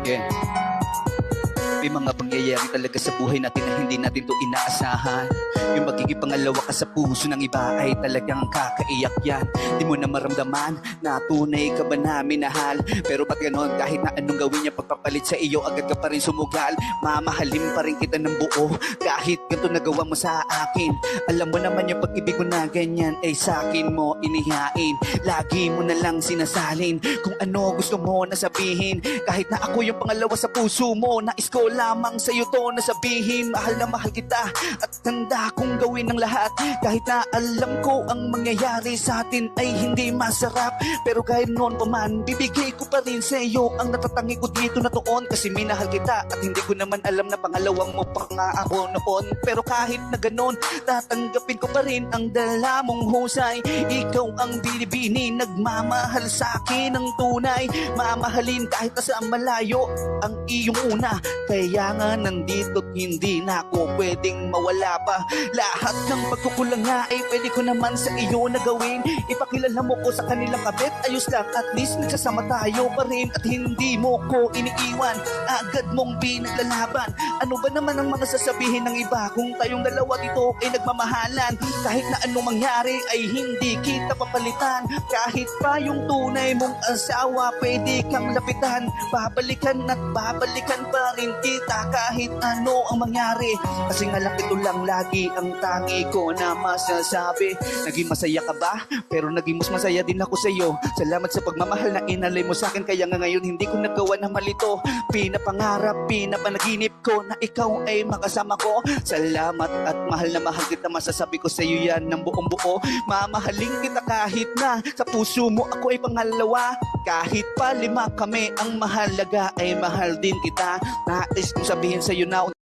Yeah. May mga pangyayari talaga sa buhay natin na hindi natin to inaasahan. Yung magiging pangalawa ka sa puso ng iba ay talagang kakaiyak yan. Di mo na maramdaman na tunay ka ba na minahal. Pero ba't ganon, kahit na anong gawin niya pagpapalit sa iyo, agad ka pa rin sumugal. Mamahalin pa rin kita ng buo kahit ganito nagawa mo sa akin. Alam mo naman yung pag-ibig mo na ganyan ay sa akin mo inihain. Lagi mo na lang sinasalin kung ano gusto mo na sabihin. Kahit na ako yung pangalawa sa puso mo, nais ko lamang sa'yo to na sabihin. Mahal na mahal kita at handa kong gawin ng lahat. Kahit na alam ko ang mangyayari sa atin ay hindi masarap, pero kahit noon pa man, bibigay ko pa rin sa'yo ang natatangi ko dito na toon. Kasi minahal kita at hindi ko naman alam na pangalawang mo pa nga ako noon. Pero kahit na ganon, tatanggapin ko pa rin ang dala mong husay. Ikaw ang binibini, nagmamahal sa akin ng tunay. Mamahalin kahit na sa malayo ang iyong una. Kaya nga nandito't hindi na ako pwedeng mawala pa. Lahat ng pagkukulang nga ay pwede ko naman sa iyo na gawin. Ipakilala mo ko sa kanilang kabit, ayos lang, at least nagsasama tayo pa rin. At hindi mo ko iniiwan, agad mong pinaglalaban. Ano ba naman ang mga sasabihin ng iba kung tayong dalawa dito ay nagmamahalan? Kahit na anong mangyari ay hindi kita papalitan. Kahit pa yung tunay mong asawa pwede kang lapitan. Babalikan at babalikan pa rin kita kahit ano ang mangyari. Kasi nga lang ito lang lagi ang tangi ko na masasabi. Naging masaya ka ba? Pero naging mas masaya din ako sa iyo. Salamat sa pagmamahal na inalay mo sa akin. Kaya nga ngayon hindi ko nagawa na malito. Pinapangarap, pinapanaginip ko na ikaw ay makasama ko. Salamat at mahal na mahal kita. Masasabi ko sa iyo yan ng buong buo. Mamahalin kita kahit na sa puso mo ako ay pangalawa. Kahit pa 5 kami, ang mahalaga ay mahal din kita. Nais kong sabihin sa iyo na